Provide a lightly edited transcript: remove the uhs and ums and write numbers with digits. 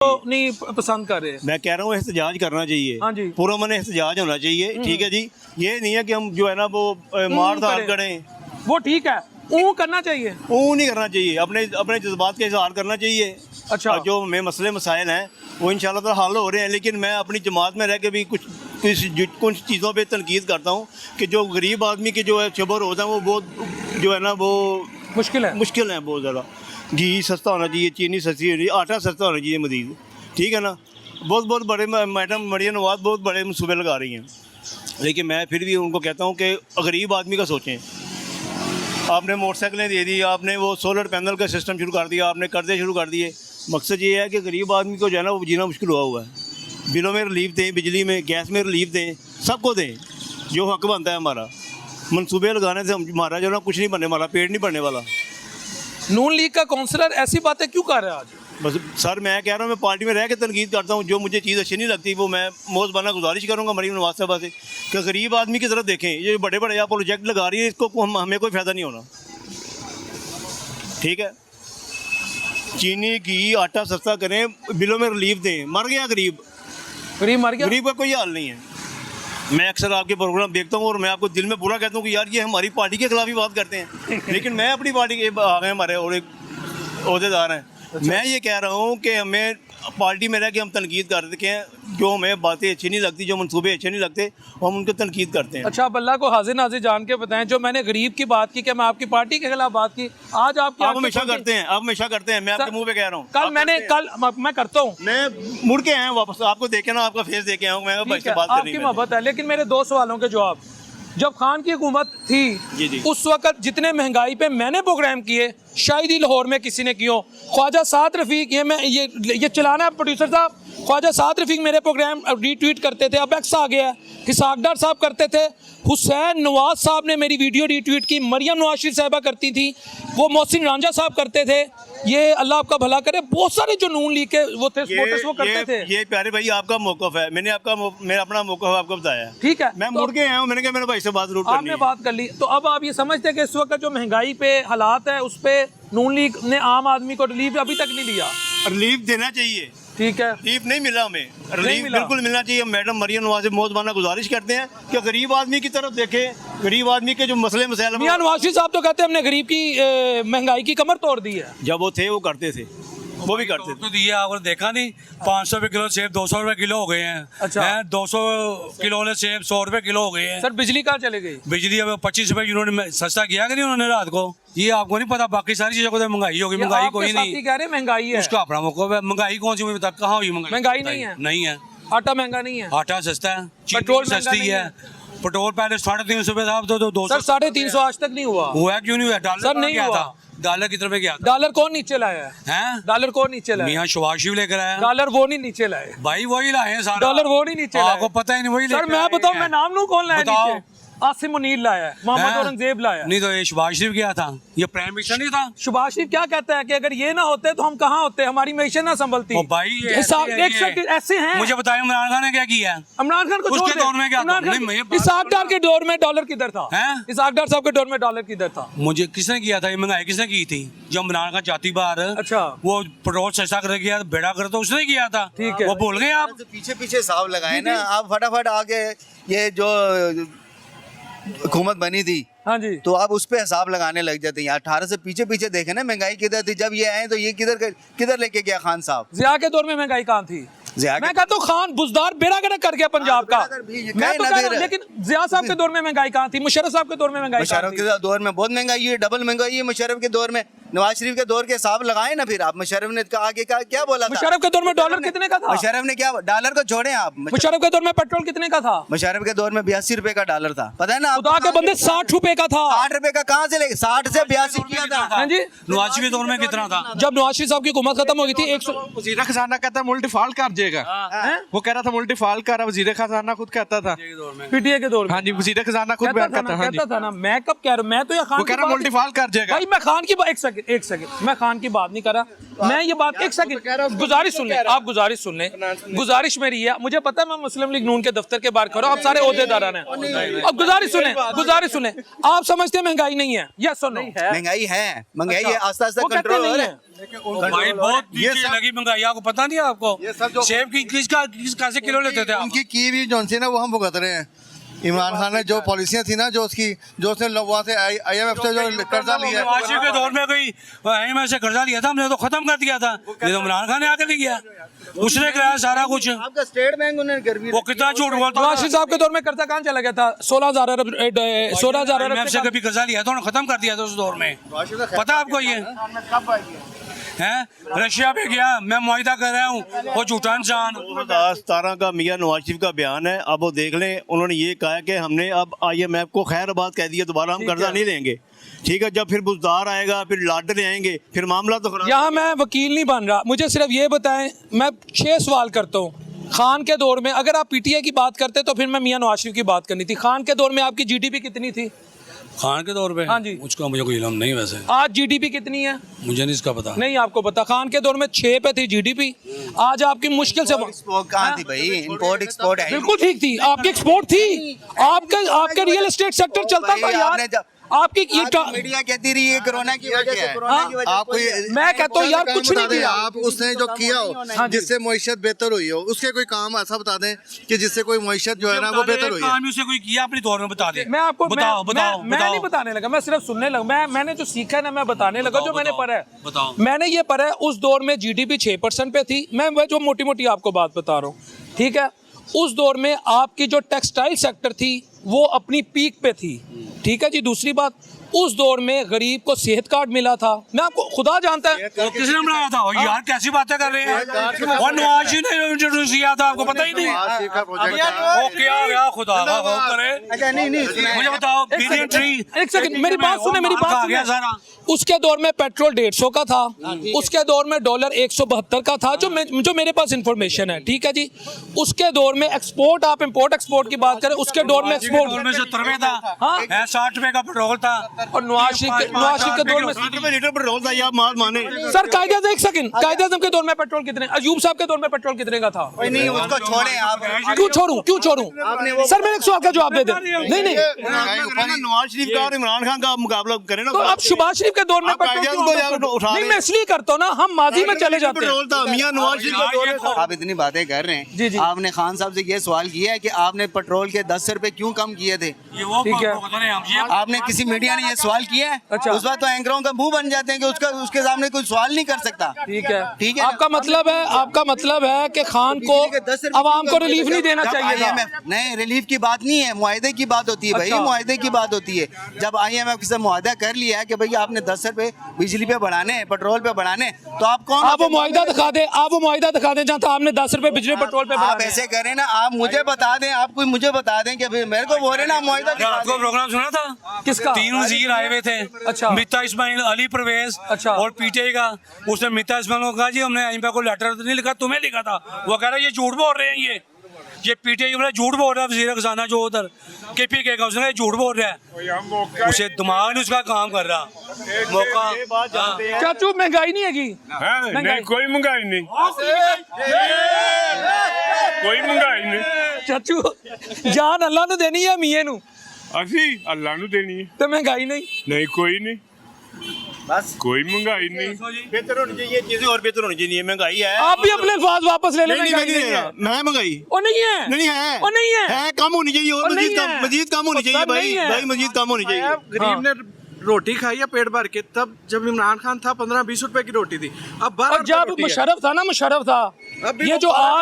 तो नहीं पसंद कर रहे। मैं कह रहा हूँ एहतजाज करना चाहिए। हाँ जी। पुरअमन एहतजाज होना चाहिए। ठीक है जी, ये नहीं है कि हम जो है ना वो मार धाड़ करें। वो ठीक है, वो करना चाहिए, वो नहीं करना चाहिए, अपने अपने जज्बात का इजहार करना चाहिए। अच्छा। और जो हमें मसले मसाइल हैं वो इंशाल्लाह ताला हल हो रहे हैं, लेकिन मैं अपनी जमात में रह के भी कुछ चीज़ों पे तनकीद करता हूँ कि जो गरीब आदमी के जो है शबर होता है वो बहुत जो है ना वो मुश्किल है बहुत ज़्यादा। घी सस्ता होना चाहिए, चीनी सस्ती होनी चाहिए, आटा सस्ता होना चाहिए मज़ीद। ठीक है ना, बहुत बड़े मैडम मरियम नवाज बहुत बड़े मनसूबे लगा रही हैं, लेकिन मैं फिर भी उनको कहता हूँ कि गरीब आदमी का सोचें। आपने मोटरसाइकिलें दे दी, आपने वो सोलर पैनल का सिस्टम शुरू कर दिया, आपने कर्जे शुरू कर दिए। मकसद ये है कि गरीब आदमी को जो है ना वो जीना मुश्किल हुआ है। बिलों में रिलीफ दें, बिजली में गैस में रिलीफ दें, सबको दें जो हक बनता है हमारा। मनसूबे लगाने से हमारा जो ना कुछ नहीं बनने वाला, पेट नहीं बनने वाला। नून लीग का काउंसलर ऐसी बातें क्यों कर रहा है आज? बस सर मैं कह रहा हूँ, मैं पार्टी में रह के तनकीद करता हूँ, जो मुझे चीज़ अच्छी नहीं लगती वो मैं मोज़बाना गुजारिश करूँगा मरीम नवाज साहबा से कि गरीब आदमी की तरफ देखें। ये बड़े बड़े आप प्रोजेक्ट लगा रही है, इसको हमें कोई फ़ायदा नहीं होना। ठीक है, चीनी घी आटा सस्ता करें, बिलों में रिलीफ दें। मर गया गरीब मर गया, गरीब का कोई हाल नहीं है। मैं अक्सर आपके प्रोग्राम देखता हूँ और मैं आपको दिल में बुरा कहता हूँ कि यार ये हमारी पार्टी के खिलाफ ही बात करते हैं, लेकिन मैं अपनी पार्टी के आ गए हमारे और एक अहदेदार हैं। मैं ये कह रहा हूँ कि हमें पार्टी में रह के हम तनकीद करते हैं, जो हमें बातें अच्छी नहीं लगती, जो मनसूबे अच्छे नहीं लगते, हम उनको तनकीद करते हैं। अच्छा, आप अल्लाह को हाजिर नाजिर जान के बताएं, जो मैंने गरीब की बात की, कि मैं आपकी पार्टी के खिलाफ बात की, आज आप हमेशा करते हैं, आप हमेशा करते हैं। मैं आपके मुंह पे कह रहा हूँ, मैं करता हूँ, मैं मुड़ के आया वापस आपको देखे ना, आपका फेस देखे आऊँ मैं, आपकी मोहब्बत है। लेकिन मेरे 2 सवालों के जवाब। जब खान की हुकूमत थी जी। उस वक्त जितने महंगाई पे मैंने प्रोग्राम किए शायद ही लाहौर में किसी ने किया। ख्वाजा साद रफ़ीक, ये चलाना है प्रोड्यूसर साहब, ख्वाजा साद रफ़ीक मेरे प्रोग्राम रीट्वीट करते थे, अब एक्स आ गया, हिसाकडार साहब करते थे, हुसैन नवाज साहब ने मेरी वीडियो रीट्वीट की, मरियम नवाज शरीफ साहबा करती थी, वो मोहसिन रांझा साहब करते थे। ये अल्लाह आपका भला करे, बहुत सारे जो नून लीग के वो थे सपोर्टर्स वो करते थे। ये प्यारे भाई आपका मौक़िफ़ है, मैंने अपना मौक़िफ़ आपको बताया। ठीक है, मैं मुड़ के आया हूँ, मैंने कहा मेरे भाई से बात जरूर आपने बात कर ली। तो अब आप ये समझते हैं कि इस वक्त जो महंगाई पे हालात है उस पे नून लीग ने आम आदमी को रिलीफ अभी तक नहीं दिया? रिलीफ देना चाहिए। ठीक है, रिलीफ नहीं मिला हमें, रिलीफ बिल्कुल मिलना चाहिए। मैडम मरियम नवाज से मोज़बाना गुजारिश करते हैं कि गरीब आदमी की तरफ देखें, गरीब आदमी के जो मसले मसाइल। मियां नवाज शरीफ साहब तो कहते हैं हमने गरीब की महंगाई की कमर तोड़ दी है। जब वो थे वो करते थे, वो भी करते थे। तो दिया आपने देखा नहीं, 500 रुपए किलो सेब 200 रुपए किलो हो गए हैं। अच्छा। 200 किलो वाले सेब 100 रुपए किलो हो गए हैं। सर बिजली कहाँ चले गई? बिजली अब 25 रुपए यूनिट सस्ता किया कि नहीं उन्होंने रात को? ये आपको नहीं पता, बाकी सारी चीजों को तो महंगाई होगी। महंगाई कोई नहीं कह रहे महंगाई है, उसका अपना मौका है। महंगाई कौन सी मुझे कहाँ हुई? महंगाई नहीं है, नहीं है। आटा महंगा नहीं है, आटा सस्ता है, पेट्रोल सस्ती है। पेट्रोल पहले 350 रुपए था, अब तो 200। 350 आज तक नहीं हुआ। हुआ क्यों नहीं हुआ? डॉलर नहीं गया हुआ। था, डॉलर कितने पे गया था? डॉलर कौन नीचे लाया हैं? डॉलर कौन नीचे लाया? मियां शहबाज शरीफ लेकर आया। डॉलर वो नहीं नीचे लाए भाई वही लाए हैं सारा। डॉलर वो नहीं नीचे लाए, आपको पता ही नहीं, वही सर मैं बताऊं, मैं नाम लूं कौन लाया बताओ। नीचे? आसिम मुनीर लाया है, मोहम्मद औरंगजेब लाया। नहीं तो ये शहबाज शरीफ गया था, ये प्राइम मिनिस्टर नहीं था। शहबाज शरीफ क्या कहता है कि अगर ये ना होते तो हम कहाँ होते, हमारी मैशत ना संभलती। ओ भाई ये ऐसे हैं। मुझे बताइए इमरान खान ने क्या किया? इमरान खान को उसके दौर में क्या था? इसाक डार के दौर में डॉलर किधर था? इसाक डार साहब के दौर में डॉलर किधर था? मुझे किसने किया था? महंगाई किसने की थी? जब इमरान खान जाती बार अच्छा वो पेट्रोल सस्ता कर गया, बेड़ा कर तो उसने किया था। ठीक है, वो भूल गए आप? पीछे हिसाब लगाए ना आप, फटाफट आगे ये जो हुकूमत बनी थी, हाँ जी, तो आप उस पे हिसाब लगाने लग जाते हैं। 18 से पीछे देखे ना महंगाई किधर थी। जब ये आए तो ये किधर लेके गया खान साहब? जिया के दौर में महंगाई कहाँ थी? मैं कहता हूँ खान बुजदार बेड़ा गर्क कर गया पंजाब का। मैं तो कह रहा हूं, लेकिन जिया साहब के दौर में महंगाई कहाँ थी? मुशर्रफ साहब के दौर में महंगाई? मुशर्रफ के दौर में बहुत महंगाई है, डबल महंगाई है मुशर्रफ के दौर में। नवाज शरीफ के दौर के हिसाब लगाए ना फिर आप। मुशर्रफ ने आगे क्या बोला था? मुशर्रफ के दौर में डॉलर कितने का था? मुशर्रफ ने क्या, डॉलर को छोड़े आप। मुशर्रफ के दौर में पेट्रोल कितने का था? मुशर्रफ के दौर में 82 रुपए का डॉलर था, पता है ना? खुदा के बंदे 60 रुपए का था। 60 रुपए का कहाँ से ले? 60 से 82 किया था। हाँ जी, नवाज शरीफ के दौर में कितना था? जब नवाज शरीफ साहब की हुकूमत खत्म हो गई थी, 100 वजीर खजाना कहता है मुल्क डिफॉल्ट कर जाएगा। वो कह रहा था मुल्क डिफॉल्ट कर, वजीर खजाना खुद कहता था पीटीए के दौर में। हाँ जी, वजीर खजाना खुद बयान करता है। कहता था ना, मैं कब कह रहा हूँ, मैं तो ये खान वो कह रहा मुल्क डिफॉल्ट कर जाएगा। भाई मैं खान की एक सेकंड सेकंड मैं खान की बात नहीं कर रहा, मैं ये बात एक सेकंड गुजारिश सुन लें, आप गुजारिश सुन लें, गुजारिश मेरी है, मुझे पता है मैं मुस्लिम लीग नून के दफ्तर के बाहर खड़ा हूं, आप सारे ओहदेदारान हैं, अब गुजारिश सुने, आप समझते हैं महंगाई नहीं है? यस और नो? महंगाई है, महंगाई है, आस्ता आस्ता कंट्रोल हो रहा है। भाई बहुत नीचे लगी महंगाई, आपको पता नहीं है? आपको सेब की कैसे किलो लेते थे आप? उनकी की भी जो सी ना वो हम भुगत रहे हैं। इमरान खान ने जो पॉलिसियां थी ना, जो उसने वहाँ से IMF से जो कर्जा लिया, नवाज शरीफ के दौर में कोई IMF से कर्जा लिया था, हमने तो खत्म कर दिया था, ये तो इमरान खान ने आके लिया, उसने कराया सारा कुछ। आपका स्टेट बैंक उन्होंने गर्मी वो कितना झूठ बोलता नवाज शरीफ साहब के दौर में कर्जा कहाँ चला गया था? 16,000 अरब 16,000 अरब IMF से कभी कर्जा लिया था, उन्होंने खत्म कर दिया था उस दौर में, पता आपको ये है? रशिया पे गया, मैं मुआहिदा कर रहा हूँ, वो झूठा इंसान। 2017 का मियां नवाज शरीफ का बयान है, अब वो देख लें, उन्होंने ये कहा है कि हमने अब IMF को खैराबाद कह दिया, दोबारा हम कर्जा नहीं लेंगे। ठीक है, जब फिर बुजदार आएगा, फिर लाडले आएंगे, फिर मामला तो खराब। यहाँ मैं वकील नहीं बन रहा, मुझे सिर्फ ये बताएं, मैं 6 सवाल करता हूँ। खान के दौर में अगर आप PTI की बात करते तो फिर मैं मियां नवाज शरीफ की बात करनी थी। खान के दौर में आपकी GDP कितनी थी? खान के दौर पे? हाँ जी। उसका मुझे कोई इल्म नहीं, वैसे आज GDP कितनी है? मुझे नहीं इसका पता। नहीं आपको पता? खान के दौर में 6 पे थी GDP, आज आपकी मुश्किल से एक्सपोर्ट कहाँ थी भाई? इंपोर्ट एक्सपोर्ट है, बिल्कुल ठीक थी, आपकी एक्सपोर्ट थी, आपका रियल एस्टेट सेक्टर चलता था यार। आपकी ये मीडिया कहती रही है कोरोना की वजह से, कोरोना की वजह आपको मैं कहता हूँ यार कुछ नहीं किया आप उसने जो किया हो जिससे मईशत बेहतर हुई हो, उसके कोई काम ऐसा बता दें कि जिससे कोई मईशत जो है ना वो बेहतर हुई है। काम उसने कोई किया अपने दौर में, बता दे। मैं आपको बताओ बताओ मैं नहीं बताने लगा, मैं सिर्फ सुनने लगा। मैंने जो सीखा है ना मैं बताने लगा, जो मैंने पढ़ा है। बताओ। मैंने ये पढ़ा है उस दौर में GDP 6% पे थी। मैं जो मोटी मोटी आपको बात बता रहा हूँ, ठीक है? उस दौर में आपकी जो टेक्सटाइल सेक्टर थी वो अपनी पीक पे थी, ठीक है जी। दूसरी बात, उस दौर में गरीब को सेहत कार्ड मिला था, मैं आपको खुदा जानता है किसने बनाया था यार, कैसी बातें कर रहे हैं? और नवाज शरीफ ने इंट्रोड्यूस किया था, आपको पता ही नहीं? वो क्या गया खुदा का खौफ करे। अच्छा नहीं मुझे बताओ, एक सेकंड मेरी बात सुने, मेरी बात सुने। सारा उसके दौर में पेट्रोल 150 का था, उसके दौर में डॉलर 172 का था, जो मेरे पास इंफॉर्मेशन है, ठीक है जी। उसके दौर में एक्सपोर्ट, आप इंपोर्ट एक्सपोर्ट की बात करें, उसके दौर में एक्सपोर्ट 70 रुपए था, 60 रुपए का पेट्रोल था, और नवाज शरीफ के दौर में 60 रुपए लीटर पेट्रोल था, ये आप माल माने। सर कायदे एक सेकंड, कायदे आज़म के दौर में पेट्रोल कितने, अयूब साहब के दौर में पेट्रोल कितने का था? नहीं, उसको छोड़े आप। क्यों छोड़ूं? सर मेरे एक सवाल का जवाब दे दे। नहीं नवाज शरीफ का और इमरान खान का मुकाबला करें ना, तो आप शहबाज शरीफ के दौर में नहीं, मैं इसलिए करता हूँ ना, हम माजी में चले जाते हैं। पेट्रोल था मियां नवाज शरीफ का दौर था। आप इतनी बातें कर रहे जी, हैं, जी। आपने खान साहब से ये सवाल किया है कि आपने पेट्रोल के 10 रुपए क्यों कम किए थे? ठीक है। आपने किसी मीडिया ने ये सवाल किया है? अच्छा। उस बात तो एंकरों का मुंह बन जाते हैं कि उसके सामने कोई सवाल नहीं कर सकता। ठीक है, ठीक है। आपका मतलब है कि खान को अवाम को रिलीफ नहीं देना चाहिए था। नहीं, रिलीफ की बात नहीं है, मुआहदे की बात होती है भाई, अच्छा। मुआहदे की बात होती है। जब IMF से मुआहदा कर लिया है कि भाई आपने 10 रुपए बिजली पे बढ़ाने, पेट्रोल पे बढ़ाने, तो आप कौन? आप वो मुआहिदा दिखा दें जहाँ था आपने 10 रुपए बिजली पेट्रोल पे आप बढ़ाने। ऐसे करें ना, आप मुझे बता दें, आप कोई मुझे बता दें कि भाई मेरे को बोल रहे ना मुआहिदा दिखा रात को दें। प्रोग्राम सुना था, किसका? 3 वजीर आए हुए थे, अच्छा। मिता इस्माइल, अली परवेज, अच्छा। और PTI का। उसने मिता इस्माइल को कहा जी हमने IMF को लेटर नहीं लिखा, तुम्हें लिखा था। वो कह रहा है ये झूठ बोल रहे हैं, ये PTI वाला झूठ बोल रहा है, वजीर खजाना जो उधर KPK का, उसने झूठ बोल रहा है, उसे दिमाग नहीं उसका काम कर रहा। मौका चाचू महंगाई नहीं हैगी, नहीं कोई महंगाई नहीं, कोई महंगाई नहीं। चाचू जान अल्लाह ਨੂੰ देनी है मियां ਨੂੰ, ਅਸੀਂ ਅੱਲਾ ਨੂੰ ਦੇਣੀ ਹੈ। तो महंगाई नहीं। नहीं कोई नहीं, बस कोई महंगाई नहीं। बेहतर होनी चाहिए चीजें, और बेहतर होनी चाहिए। महंगाई है, आप भी अपने अल्फाज वापस ले लें। नहीं महंगाई वो नहीं है, नहीं है, वो नहीं है, कम होनी चाहिए, और वो नहीं है। मजीद कम होनी चाहिए सर, भाई, नहीं है। भाई मजीद कम होनी चाहिए। गरीब ने रोटी खाई है पेट भर के, तब जब इमरान खान था 15-20 रुपए की रोटी थी, अब 12 और जब मुशर्रफ था ना, मुशर्रफ था, ये जो आज